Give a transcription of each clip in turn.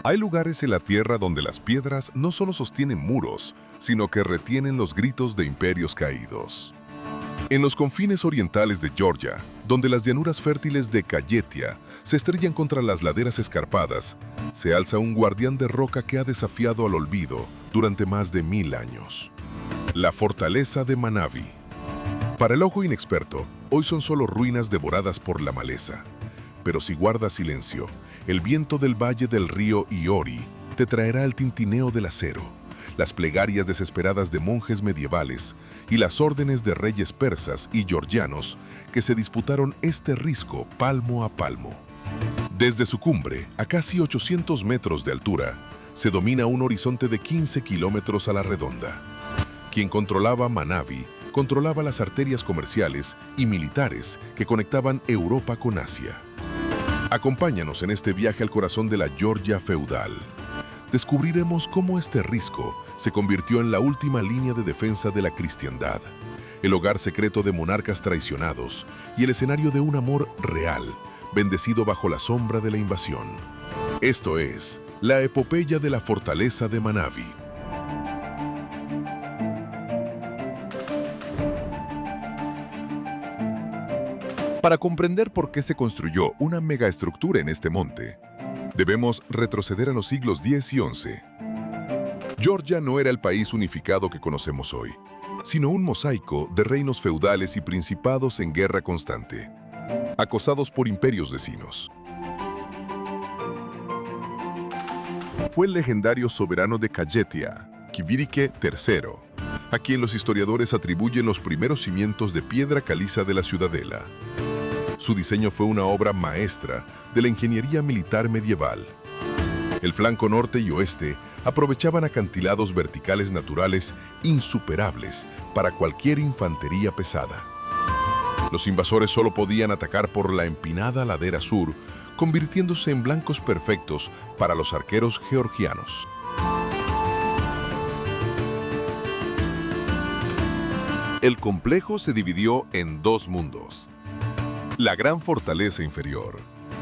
Hay lugares en la tierra donde las piedras no solo sostienen muros, sino que retienen los gritos de imperios caídos. En los confines orientales de Georgia, donde las llanuras fértiles de Kayetia se estrellan contra las laderas escarpadas, se alza un guardián de roca que ha desafiado al olvido durante más de 1000 años. La fortaleza de Manabí. Para el ojo inexperto, hoy son solo ruinas devoradas por la maleza. Pero si guardas silencio, el viento del valle del río Iori te traerá el tintineo del acero, las plegarias desesperadas de monjes medievales y las órdenes de reyes persas y georgianos que se disputaron este risco palmo a palmo. Desde su cumbre, a casi 800 metros de altura, se domina un horizonte de 15 kilómetros a la redonda. Quien controlaba Manabí controlaba las arterias comerciales y militares que conectaban Europa con Asia. Acompáñanos en este viaje al corazón de la Georgia feudal. Descubriremos cómo este risco se convirtió en la última línea de defensa de la cristiandad, el hogar secreto de monarcas traicionados y el escenario de un amor real, bendecido bajo la sombra de la invasión. Esto es la epopeya de la fortaleza de Manabí. Para comprender por qué se construyó una megaestructura en este monte, debemos retroceder a los siglos X y XI. Georgia no era el país unificado que conocemos hoy, sino un mosaico de reinos feudales y principados en guerra constante, acosados por imperios vecinos. Fue el legendario soberano de Kayetia, Kivirike III, a quien los historiadores atribuyen los primeros cimientos de piedra caliza de la ciudadela. Su diseño fue una obra maestra de la ingeniería militar medieval. El flanco norte y oeste aprovechaban acantilados verticales naturales insuperables para cualquier infantería pesada. Los invasores solo podían atacar por la empinada ladera sur, convirtiéndose en blancos perfectos para los arqueros georgianos. El complejo se dividió en dos mundos. La gran fortaleza inferior,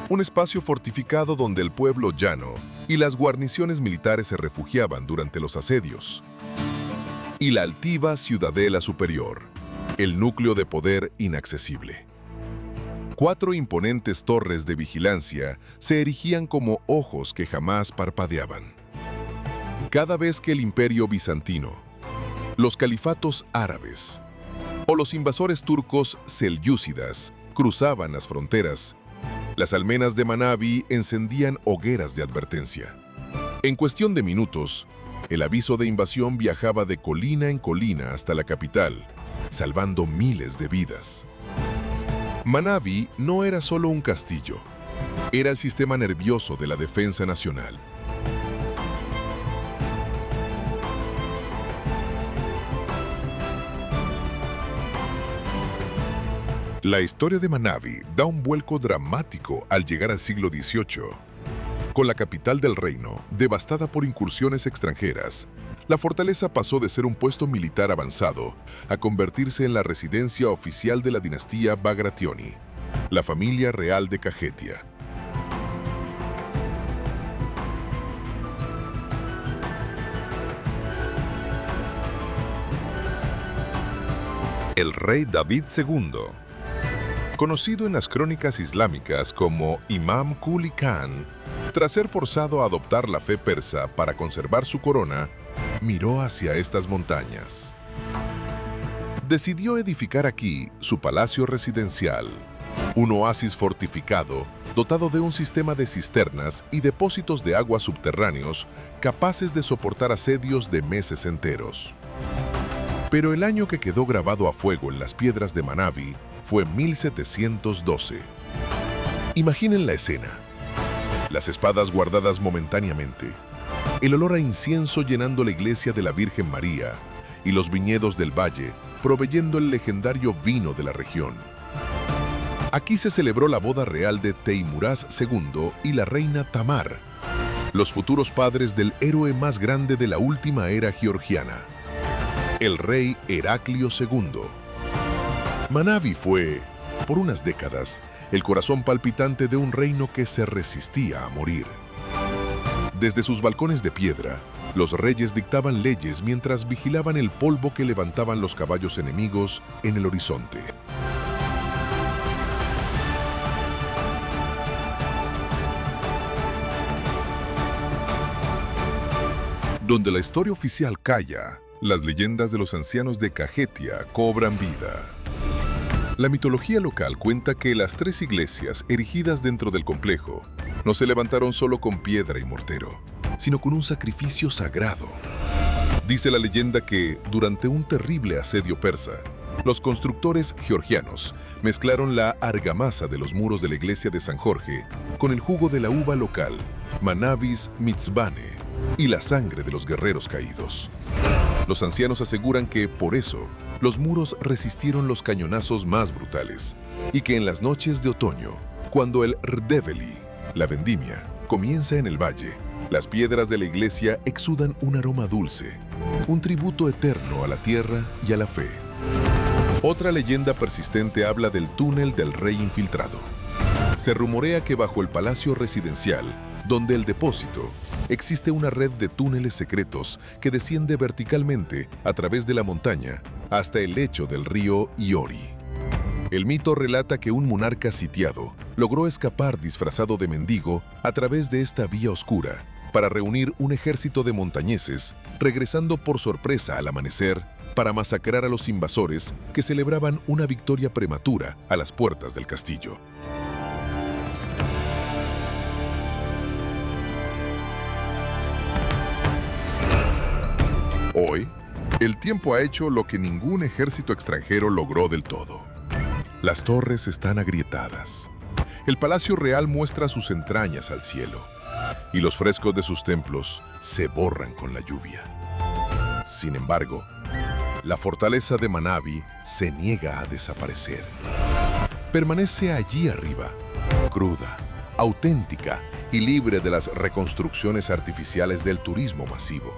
un espacio fortificado donde el pueblo llano y las guarniciones militares se refugiaban durante los asedios. Y la altiva ciudadela superior, el núcleo de poder inaccesible. 4 imponentes torres de vigilancia se erigían como ojos que jamás parpadeaban. Cada vez que el imperio bizantino, los califatos árabes o los invasores turcos selyúcidas cruzaban las fronteras, las almenas de Manabí encendían hogueras de advertencia. En cuestión de minutos, el aviso de invasión viajaba de colina en colina hasta la capital, salvando miles de vidas. Manabí no era solo un castillo, era el sistema nervioso de la defensa nacional. La historia de Manabí da un vuelco dramático al llegar al siglo XVIII. Con la capital del reino devastada por incursiones extranjeras, la fortaleza pasó de ser un puesto militar avanzado a convertirse en la residencia oficial de la dinastía Bagrationi, la familia real de Kajetia. El rey David II, conocido en las crónicas islámicas como Imam Quli Khan, tras ser forzado a adoptar la fe persa para conservar su corona, miró hacia estas montañas. Decidió edificar aquí su palacio residencial, un oasis fortificado dotado de un sistema de cisternas y depósitos de agua subterráneos capaces de soportar asedios de meses enteros. Pero el año que quedó grabado a fuego en las piedras de Manabí fue 1712. Imaginen la escena. Las espadas guardadas momentáneamente, el olor a incienso llenando la iglesia de la Virgen María y los viñedos del valle proveyendo el legendario vino de la región. Aquí se celebró la boda real de Teimuraz II y la reina Tamar, los futuros padres del héroe más grande de la última era georgiana, el rey Heraclio II. Manabí fue, por unas décadas, el corazón palpitante de un reino que se resistía a morir. Desde sus balcones de piedra, los reyes dictaban leyes mientras vigilaban el polvo que levantaban los caballos enemigos en el horizonte. Donde la historia oficial calla, las leyendas de los ancianos de Kajetia cobran vida. La mitología local cuenta que las 3 iglesias erigidas dentro del complejo no se levantaron solo con piedra y mortero, sino con un sacrificio sagrado. Dice la leyenda que, durante un terrible asedio persa, los constructores georgianos mezclaron la argamasa de los muros de la iglesia de San Jorge con el jugo de la uva local, Manavis mitzvane, y la sangre de los guerreros caídos. Los ancianos aseguran que, por eso, los muros resistieron los cañonazos más brutales, y que en las noches de otoño, cuando el Rdeveli, la vendimia, comienza en el valle, las piedras de la iglesia exudan un aroma dulce, un tributo eterno a la tierra y a la fe. Otra leyenda persistente habla del túnel del rey infiltrado. Se rumorea que bajo el palacio residencial, donde el depósito, existe una red de túneles secretos que desciende verticalmente a través de la montaña hasta el lecho del río Iori. El mito relata que un monarca sitiado logró escapar disfrazado de mendigo a través de esta vía oscura para reunir un ejército de montañeses, regresando por sorpresa al amanecer para masacrar a los invasores que celebraban una victoria prematura a las puertas del castillo. Hoy, el tiempo ha hecho lo que ningún ejército extranjero logró del todo. Las torres están agrietadas. El palacio real muestra sus entrañas al cielo, y los frescos de sus templos se borran con la lluvia. Sin embargo, la fortaleza de Manabi se niega a desaparecer. Permanece allí arriba, cruda, auténtica y libre de las reconstrucciones artificiales del turismo masivo.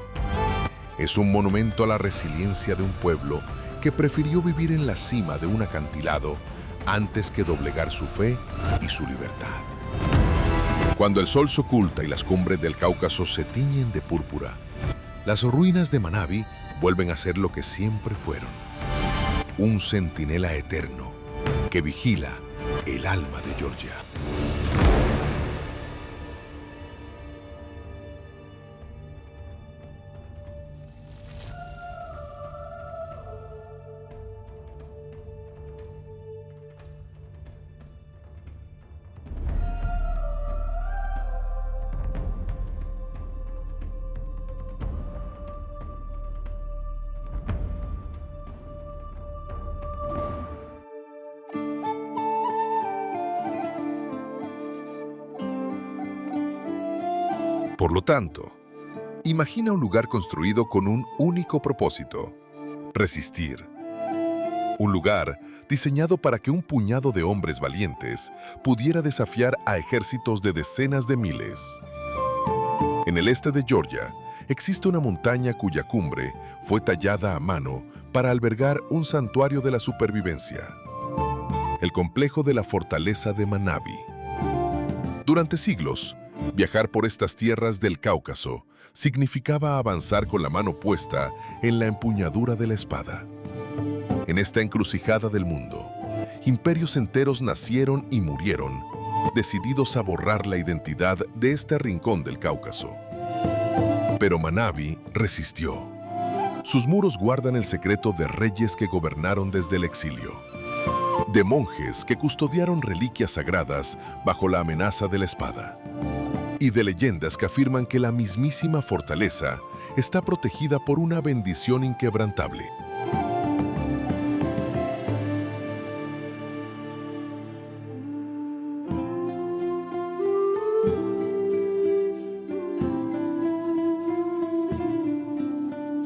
Es un monumento a la resiliencia de un pueblo que prefirió vivir en la cima de un acantilado antes que doblegar su fe y su libertad. Cuando el sol se oculta y las cumbres del Cáucaso se tiñen de púrpura, las ruinas de Manabi vuelven a ser lo que siempre fueron: un centinela eterno que vigila el alma de Georgia. Por lo tanto, imagina un lugar construido con un único propósito: resistir. Un lugar diseñado para que un puñado de hombres valientes pudiera desafiar a ejércitos de decenas de miles. En el este de Georgia existe una montaña cuya cumbre fue tallada a mano para albergar un santuario de la supervivencia: el complejo de la fortaleza de Manabi. Durante siglos, viajar por estas tierras del Cáucaso significaba avanzar con la mano puesta en la empuñadura de la espada. En esta encrucijada del mundo, imperios enteros nacieron y murieron, decididos a borrar la identidad de este rincón del Cáucaso. Pero Manabi resistió. Sus muros guardan el secreto de reyes que gobernaron desde el exilio, de monjes que custodiaron reliquias sagradas bajo la amenaza de la espada, y de leyendas que afirman que la mismísima fortaleza está protegida por una bendición inquebrantable.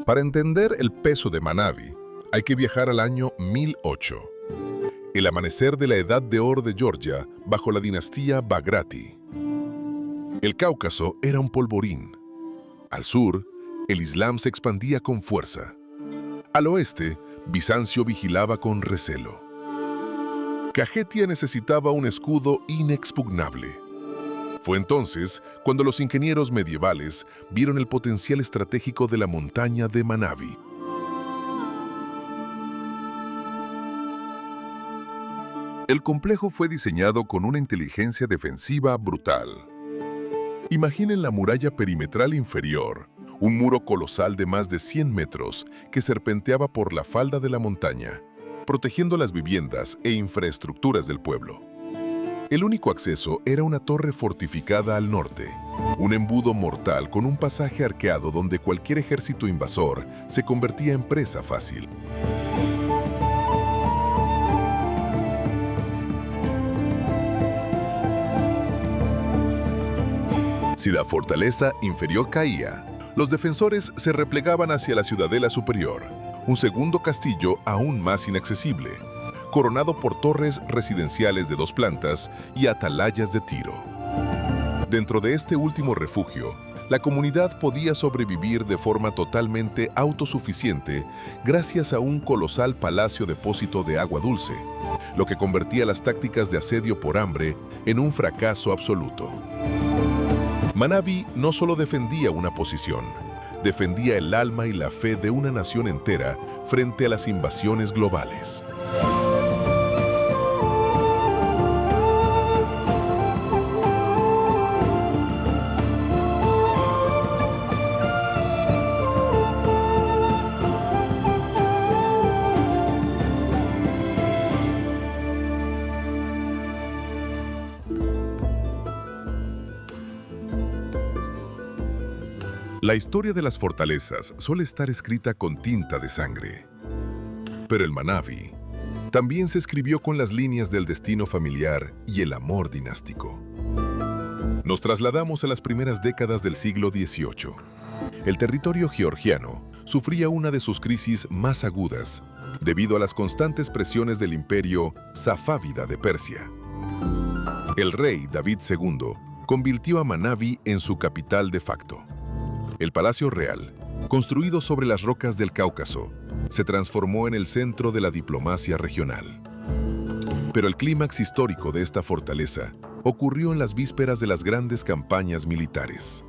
Para entender el peso de Manabi, hay que viajar al año 1008, el amanecer de la Edad de Oro de Georgia bajo la dinastía Bagrati. El Cáucaso era un polvorín. Al sur, el Islam se expandía con fuerza. Al oeste, Bizancio vigilaba con recelo. Kajetia necesitaba un escudo inexpugnable. Fue entonces cuando los ingenieros medievales vieron el potencial estratégico de la montaña de Manabí. El complejo fue diseñado con una inteligencia defensiva brutal. Imaginen la muralla perimetral inferior, un muro colosal de más de 100 metros que serpenteaba por la falda de la montaña, protegiendo las viviendas e infraestructuras del pueblo. El único acceso era una torre fortificada al norte, un embudo mortal con un pasaje arqueado donde cualquier ejército invasor se convertía en presa fácil. Si la fortaleza inferior caía, los defensores se replegaban hacia la ciudadela superior, un segundo castillo aún más inaccesible, coronado por torres residenciales de 2 plantas y atalayas de tiro. Dentro de este último refugio, la comunidad podía sobrevivir de forma totalmente autosuficiente gracias a un colosal palacio depósito de agua dulce, lo que convertía las tácticas de asedio por hambre en un fracaso absoluto. Manabí no solo defendía una posición, defendía el alma y la fe de una nación entera frente a las invasiones globales. La historia de las fortalezas suele estar escrita con tinta de sangre. Pero el Manabí también se escribió con las líneas del destino familiar y el amor dinástico. Nos trasladamos a las primeras décadas del siglo XVIII. El territorio georgiano sufría una de sus crisis más agudas debido a las constantes presiones del imperio safávida de Persia. El rey David II convirtió a Manabí en su capital de facto. El Palacio Real, construido sobre las rocas del Cáucaso, se transformó en el centro de la diplomacia regional. Pero el clímax histórico de esta fortaleza ocurrió en las vísperas de las grandes campañas militares.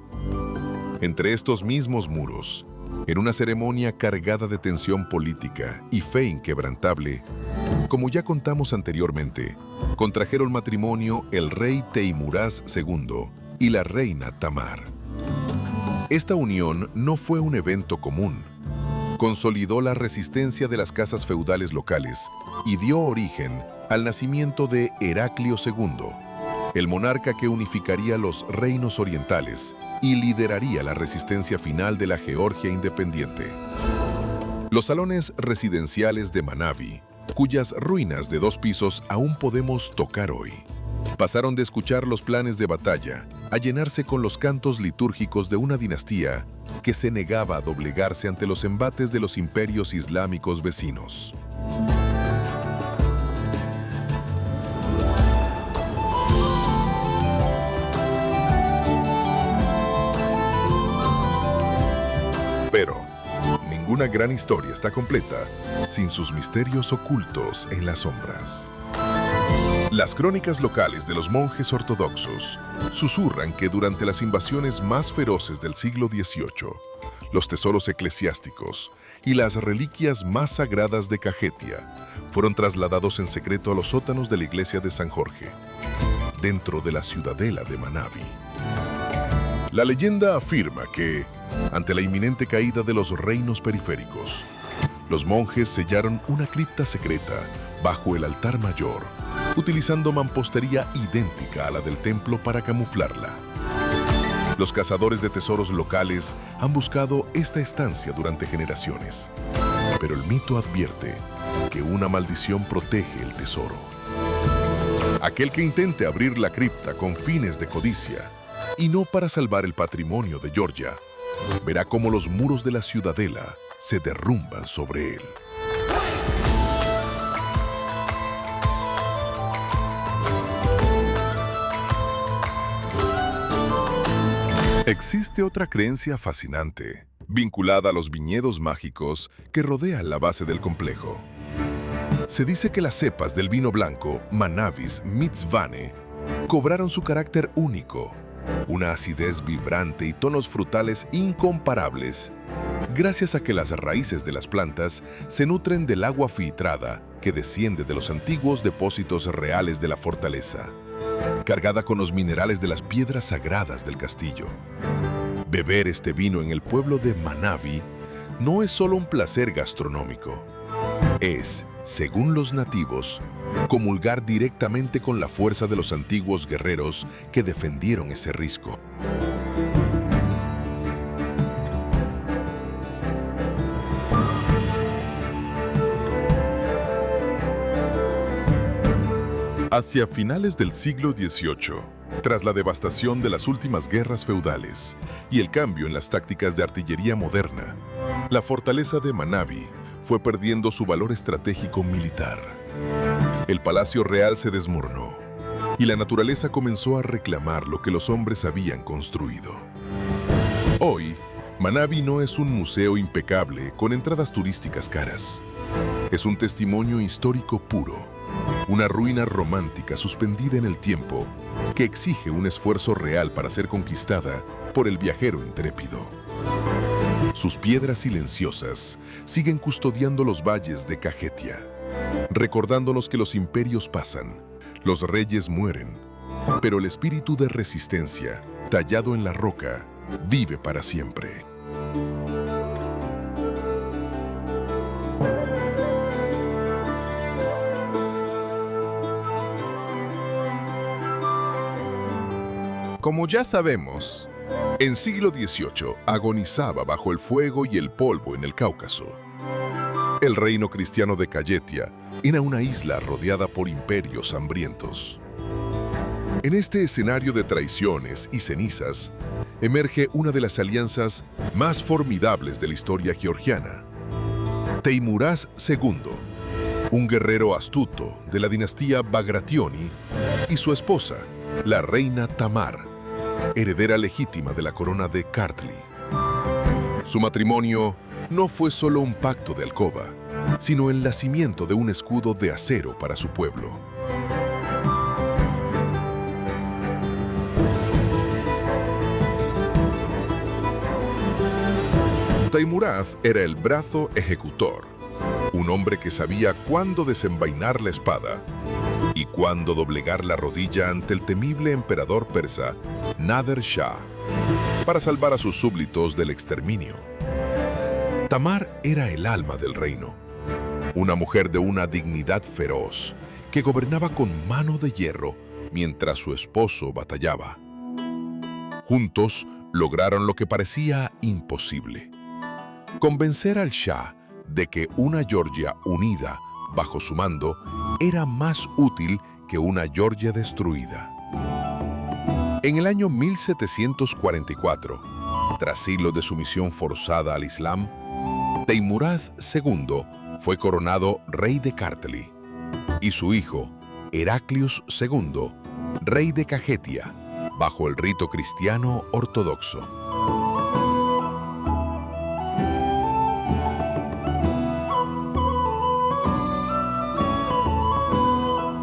Entre estos mismos muros, en una ceremonia cargada de tensión política y fe inquebrantable, como ya contamos anteriormente, contrajeron matrimonio el rey Teimuraz II y la reina Tamar. Esta unión no fue un evento común. Consolidó la resistencia de las casas feudales locales y dio origen al nacimiento de Heraclio II, el monarca que unificaría los reinos orientales y lideraría la resistencia final de la Georgia independiente. Los salones residenciales de Manabí, cuyas ruinas de 2 pisos aún podemos tocar hoy, pasaron de escuchar los planes de batalla a llenarse con los cantos litúrgicos de una dinastía que se negaba a doblegarse ante los embates de los imperios islámicos vecinos. Pero ninguna gran historia está completa sin sus misterios ocultos en las sombras. Las crónicas locales de los monjes ortodoxos susurran que durante las invasiones más feroces del siglo XVIII, los tesoros eclesiásticos y las reliquias más sagradas de Cajetia fueron trasladados en secreto a los sótanos de la iglesia de San Jorge, dentro de la ciudadela de Manabí. La leyenda afirma que, ante la inminente caída de los reinos periféricos, los monjes sellaron una cripta secreta bajo el altar mayor, utilizando mampostería idéntica a la del templo para camuflarla. Los cazadores de tesoros locales han buscado esta estancia durante generaciones, pero el mito advierte que una maldición protege el tesoro. Aquel que intente abrir la cripta con fines de codicia, y no para salvar el patrimonio de Georgia, verá cómo los muros de la ciudadela se derrumban sobre él. Existe otra creencia fascinante, vinculada a los viñedos mágicos que rodean la base del complejo. Se dice que las cepas del vino blanco, Manavis Mitzvane, cobraron su carácter único una acidez vibrante y tonos frutales incomparables, gracias a que las raíces de las plantas se nutren del agua filtrada que desciende de los antiguos depósitos reales de la fortaleza, cargada con los minerales de las piedras sagradas del castillo. Beber este vino en el pueblo de Manabí no es solo un placer gastronómico. Es, según los nativos, comulgar directamente con la fuerza de los antiguos guerreros que defendieron ese risco. Hacia finales del siglo XVIII, tras la devastación de las últimas guerras feudales y el cambio en las tácticas de artillería moderna, la fortaleza de Manabí fue perdiendo su valor estratégico militar. El palacio real se desmoronó y la naturaleza comenzó a reclamar lo que los hombres habían construido. Hoy, Manabí no es un museo impecable con entradas turísticas caras. Es un testimonio histórico puro, una ruina romántica suspendida en el tiempo que exige un esfuerzo real para ser conquistada por el viajero intrépido. Sus piedras silenciosas siguen custodiando los valles de Kajetia, recordándonos que los imperios pasan, los reyes mueren, pero el espíritu de resistencia, tallado en la roca, vive para siempre. Como ya sabemos, en siglo XVIII agonizaba bajo el fuego y el polvo en el Cáucaso. El reino cristiano de Kajetia era una isla rodeada por imperios hambrientos. En este escenario de traiciones y cenizas, emerge una de las alianzas más formidables de la historia georgiana. Teimuraz II, un guerrero astuto de la dinastía Bagrationi, y su esposa, la reina Tamar, heredera legítima de la corona de Kartli. Su matrimonio no fue solo un pacto de alcoba, sino el nacimiento de un escudo de acero para su pueblo. Teimuraz era el brazo ejecutor, un hombre que sabía cuándo desenvainar la espada y cuándo doblegar la rodilla ante el temible emperador persa Nader Shah para salvar a sus súbditos del exterminio. Tamar era el alma del reino, una mujer de una dignidad feroz que gobernaba con mano de hierro mientras su esposo batallaba. Juntos lograron lo que parecía imposible: convencer al Shah de que una Georgia unida bajo su mando era más útil que una Georgia destruida. En el año 1744, tras siglos de sumisión forzada al Islam, Teimuraz II fue coronado rey de Kartli y su hijo, Heraclius II, rey de Kajetia, bajo el rito cristiano ortodoxo.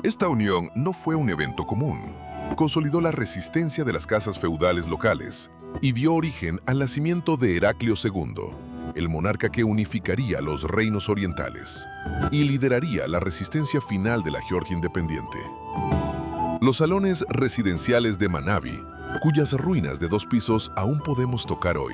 Esta unión no fue un evento común. Consolidó la resistencia de las casas feudales locales y dio origen al nacimiento de Heraclio II, el monarca que unificaría los reinos orientales y lideraría la resistencia final de la Georgia independiente. Los salones residenciales de Manabí, cuyas ruinas de 2 pisos aún podemos tocar hoy,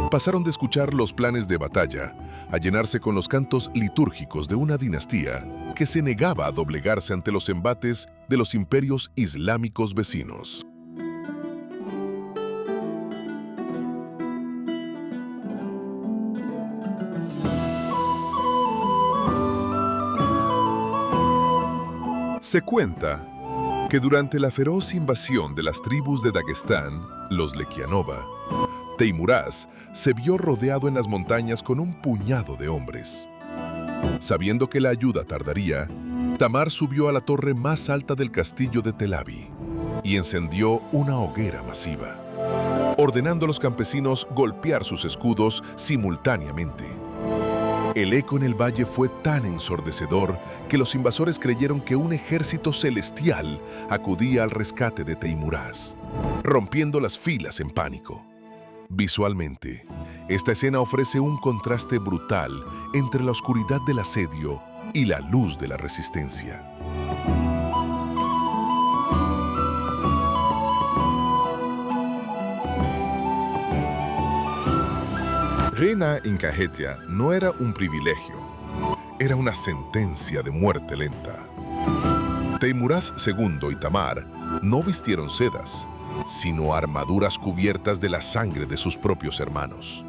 pasaron de escuchar los planes de batalla a llenarse con los cantos litúrgicos de una dinastía que se negaba a doblegarse ante los embates de los imperios islámicos vecinos. Se cuenta que durante la feroz invasión de las tribus de Dagestán, los Lekianova, Teimuraz se vio rodeado en las montañas con un puñado de hombres. Sabiendo que la ayuda tardaría, Tamar subió a la torre más alta del castillo de Telavi y encendió una hoguera masiva, ordenando a los campesinos golpear sus escudos simultáneamente. El eco en el valle fue tan ensordecedor que los invasores creyeron que un ejército celestial acudía al rescate de Teimuraz, rompiendo las filas en pánico. Visualmente, esta escena ofrece un contraste brutal entre la oscuridad del asedio y la luz de la resistencia. Reinar en Kajetia no era un privilegio, era una sentencia de muerte lenta. Teimuraz II y Tamar no vistieron sedas, sino armaduras cubiertas de la sangre de sus propios hermanos.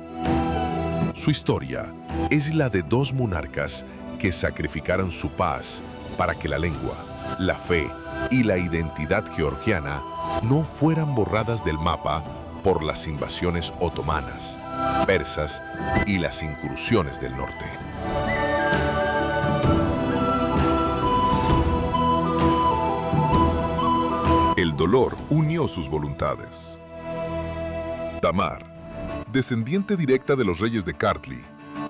Su historia es la de dos monarcas que sacrificaron su paz para que la lengua, la fe y la identidad georgiana no fueran borradas del mapa por las invasiones otomanas, persas y las incursiones del norte. El dolor unió sus voluntades. Tamar, descendiente directa de los reyes de Kartli,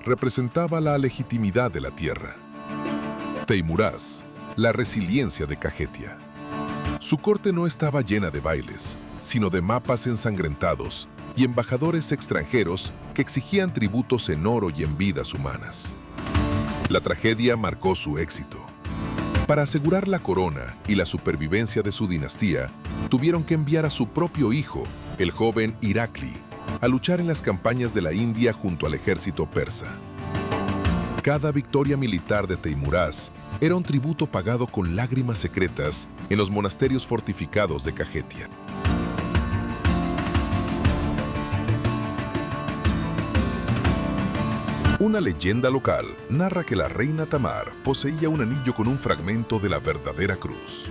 representaba la legitimidad de la tierra. Teimuraz, la resiliencia de Kajetia. Su corte no estaba llena de bailes, sino de mapas ensangrentados y embajadores extranjeros que exigían tributos en oro y en vidas humanas. La tragedia marcó su éxito. Para asegurar la corona y la supervivencia de su dinastía, tuvieron que enviar a su propio hijo, el joven Irakli, a luchar en las campañas de la India junto al ejército persa. Cada victoria militar de Teimuraz era un tributo pagado con lágrimas secretas en los monasterios fortificados de Kajetia. Una leyenda local narra que la reina Tamar poseía un anillo con un fragmento de la verdadera cruz,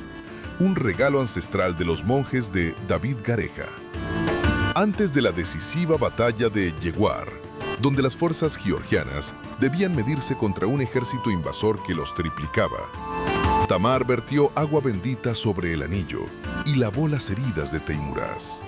un regalo ancestral de los monjes de David Gareja. Antes de la decisiva batalla de Yewar, donde las fuerzas georgianas debían medirse contra un ejército invasor que los triplicaba, Tamar vertió agua bendita sobre el anillo y lavó las heridas de Teimuraz.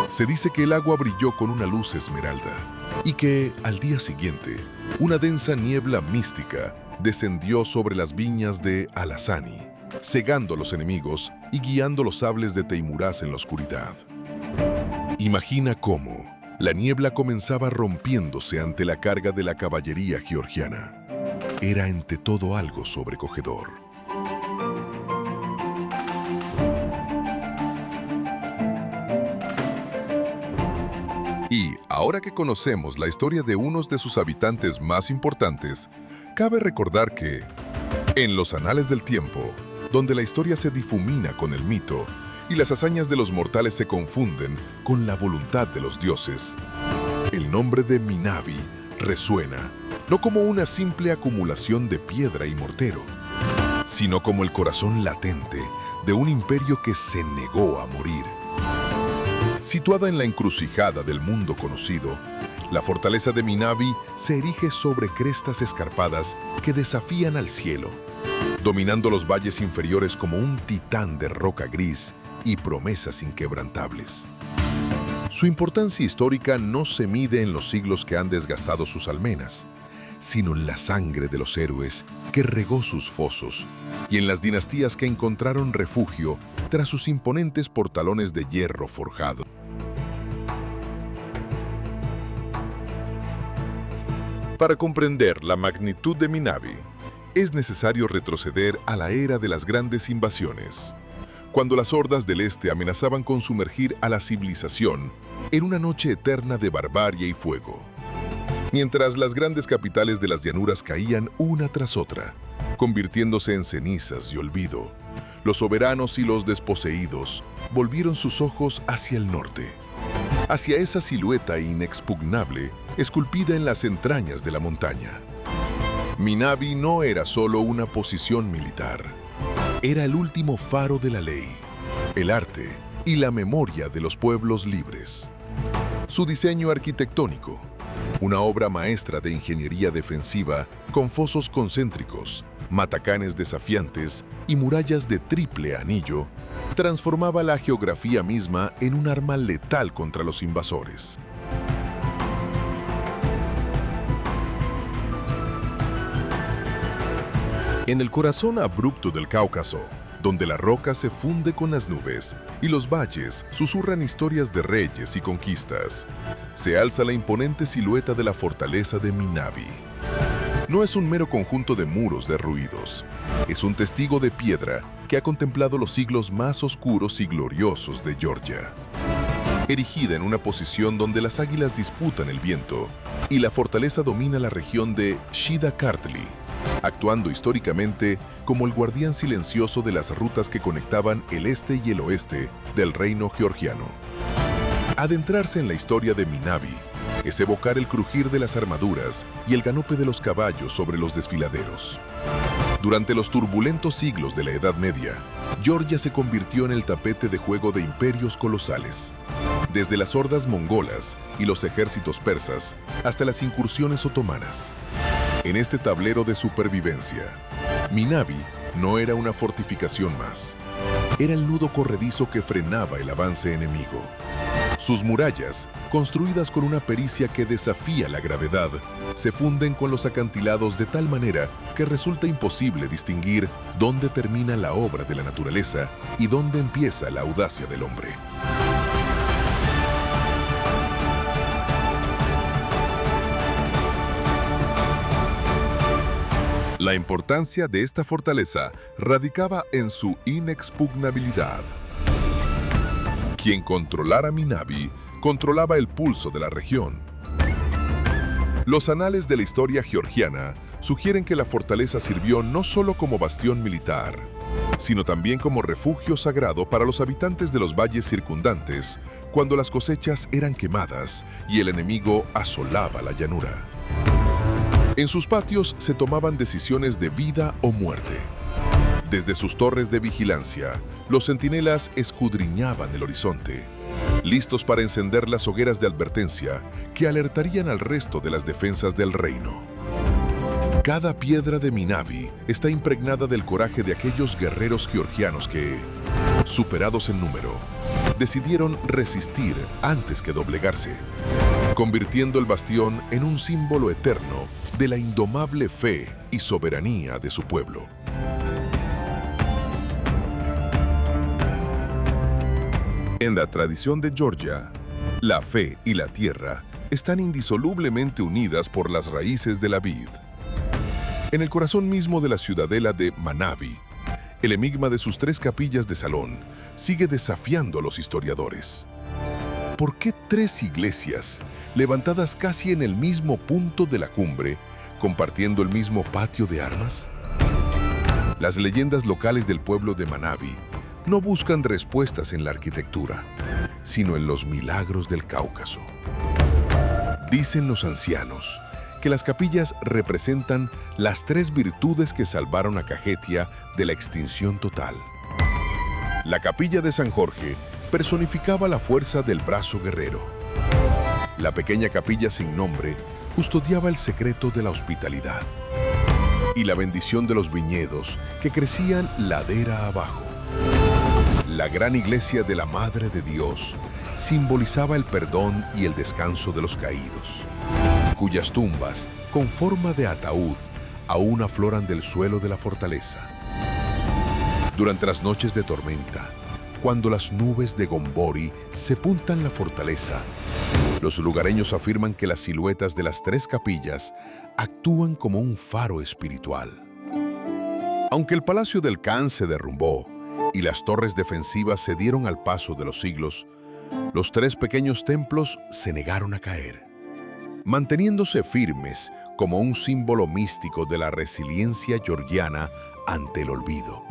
Se dice que el agua brilló con una luz esmeralda y que, al día siguiente, una densa niebla mística descendió sobre las viñas de Alazani, cegando a los enemigos y guiando los sables de Teimuraz en la oscuridad. Imagina cómo la niebla comenzaba rompiéndose ante la carga de la caballería georgiana. Era ante todo algo sobrecogedor. Y ahora que conocemos la historia de unos de sus habitantes más importantes, cabe recordar que, en los anales del tiempo, donde la historia se difumina con el mito y las hazañas de los mortales se confunden con la voluntad de los dioses, el nombre de Minabi resuena no como una simple acumulación de piedra y mortero, sino como el corazón latente de un imperio que se negó a morir. Situada en la encrucijada del mundo conocido, la fortaleza de Minabi se erige sobre crestas escarpadas que desafían al cielo, dominando los valles inferiores como un titán de roca gris y promesas inquebrantables. Su importancia histórica no se mide en los siglos que han desgastado sus almenas, sino en la sangre de los héroes que regó sus fosos y en las dinastías que encontraron refugio tras sus imponentes portalones de hierro forjado. Para comprender la magnitud de Minabi, es necesario retroceder a la era de las grandes invasiones, cuando las hordas del este amenazaban con sumergir a la civilización en una noche eterna de barbarie y fuego. Mientras las grandes capitales de las llanuras caían una tras otra, convirtiéndose en cenizas y olvido, los soberanos y los desposeídos volvieron sus ojos hacia el norte, hacia esa silueta inexpugnable esculpida en las entrañas de la montaña. Minabi no era solo una posición militar, era el último faro de la ley, el arte y la memoria de los pueblos libres. Su diseño arquitectónico, una obra maestra de ingeniería defensiva con fosos concéntricos, matacanes desafiantes y murallas de triple anillo, transformaba la geografía misma en un arma letal contra los invasores. En el corazón abrupto del Cáucaso, donde la roca se funde con las nubes y los valles susurran historias de reyes y conquistas, se alza la imponente silueta de la fortaleza de Minabi. No es un mero conjunto de muros derruidos, es un testigo de piedra que ha contemplado los siglos más oscuros y gloriosos de Georgia. Erigida en una posición donde las águilas disputan el viento y la fortaleza domina la región de Shida Kartli, actuando históricamente como el guardián silencioso de las rutas que conectaban el este y el oeste del reino georgiano. Adentrarse en la historia de Minabi es evocar el crujir de las armaduras y el galope de los caballos sobre los desfiladeros. Durante los turbulentos siglos de la Edad Media, Georgia se convirtió en el tapete de juego de imperios colosales, desde las hordas mongolas y los ejércitos persas hasta las incursiones otomanas. En este tablero de supervivencia, Minabi no era una fortificación más. Era el nudo corredizo que frenaba el avance enemigo. Sus murallas, construidas con una pericia que desafía la gravedad, se funden con los acantilados de tal manera que resulta imposible distinguir dónde termina la obra de la naturaleza y dónde empieza la audacia del hombre. La importancia de esta fortaleza radicaba en su inexpugnabilidad. Quien controlara Minabi, controlaba el pulso de la región. Los anales de la historia georgiana sugieren que la fortaleza sirvió no solo como bastión militar, sino también como refugio sagrado para los habitantes de los valles circundantes cuando las cosechas eran quemadas y el enemigo asolaba la llanura. En sus patios se tomaban decisiones de vida o muerte. Desde sus torres de vigilancia, los centinelas escudriñaban el horizonte, listos para encender las hogueras de advertencia que alertarían al resto de las defensas del reino. Cada piedra de Minabi está impregnada del coraje de aquellos guerreros georgianos que, superados en número, decidieron resistir antes que doblegarse, convirtiendo el bastión en un símbolo eterno de la indomable fe y soberanía de su pueblo. En la tradición de Georgia, la fe y la tierra están indisolublemente unidas por las raíces de la vid. En el corazón mismo de la ciudadela de Manabi, el enigma de sus 3 capillas de salón sigue desafiando a los historiadores. ¿Por qué 3 iglesias, levantadas casi en el mismo punto de la cumbre, compartiendo el mismo patio de armas? Las leyendas locales del pueblo de Manabi no buscan respuestas en la arquitectura, sino en los milagros del Cáucaso. Dicen los ancianos que las capillas representan las 3 virtudes que salvaron a Cajetia de la extinción total. La capilla de San Jorge personificaba la fuerza del brazo guerrero. La pequeña capilla sin nombre custodiaba el secreto de la hospitalidad y la bendición de los viñedos que crecían ladera abajo. La gran iglesia de la Madre de Dios simbolizaba el perdón y el descanso de los caídos, cuyas tumbas, con forma de ataúd, aún afloran del suelo de la fortaleza. Durante las noches de tormenta, cuando las nubes de Gombori sepultan la fortaleza, los lugareños afirman que las siluetas de las 3 capillas actúan como un faro espiritual. Aunque el Palacio del Khan se derrumbó y las torres defensivas se dieron al paso de los siglos, los 3 pequeños templos se negaron a caer, manteniéndose firmes como un símbolo místico de la resiliencia georgiana ante el olvido.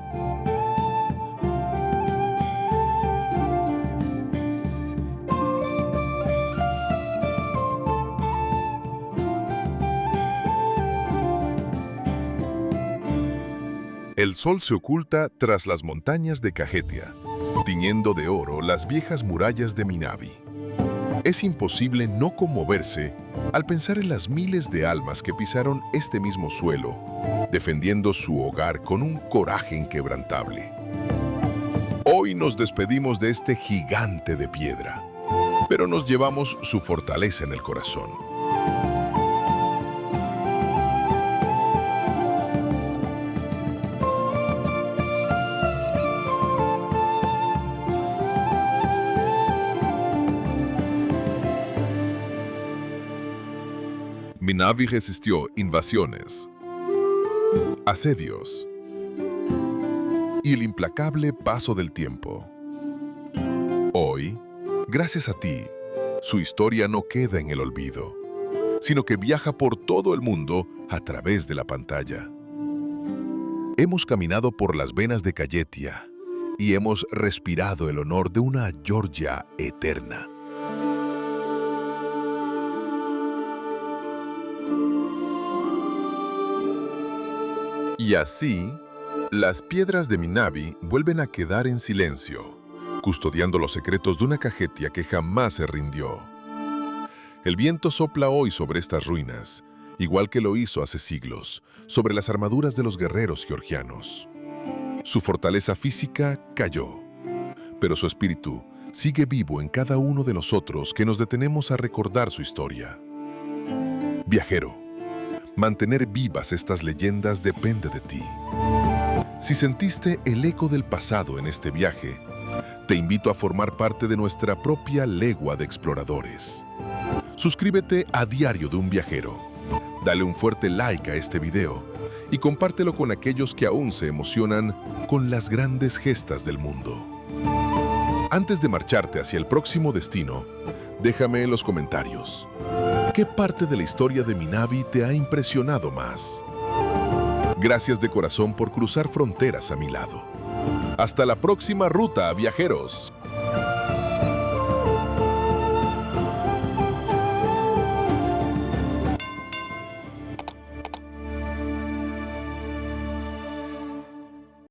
El sol se oculta tras las montañas de Cajetia, tiñendo de oro las viejas murallas de Minabi. Es imposible no conmoverse al pensar en las miles de almas que pisaron este mismo suelo, defendiendo su hogar con un coraje inquebrantable. Hoy nos despedimos de este gigante de piedra, pero nos llevamos su fortaleza en el corazón. Minabi resistió invasiones, asedios y el implacable paso del tiempo. Hoy, gracias a ti, su historia no queda en el olvido, sino que viaja por todo el mundo a través de la pantalla. Hemos caminado por las venas de Kayetia y hemos respirado el honor de una Georgia eterna. Y así, las piedras de Minabi vuelven a quedar en silencio, custodiando los secretos de una Kajetia que jamás se rindió. El viento sopla hoy sobre estas ruinas, igual que lo hizo hace siglos, sobre las armaduras de los guerreros georgianos. Su fortaleza física cayó, pero su espíritu sigue vivo en cada uno de nosotros que nos detenemos a recordar su historia. Viajero, mantener vivas estas leyendas depende de ti. Si sentiste el eco del pasado en este viaje, te invito a formar parte de nuestra propia legua de exploradores. Suscríbete a Diario de un Viajero, dale un fuerte like a este video y compártelo con aquellos que aún se emocionan con las grandes gestas del mundo. Antes de marcharte hacia el próximo destino, déjame en los comentarios, ¿qué parte de la historia de Minabi te ha impresionado más? Gracias de corazón por cruzar fronteras a mi lado. Hasta la próxima ruta, viajeros.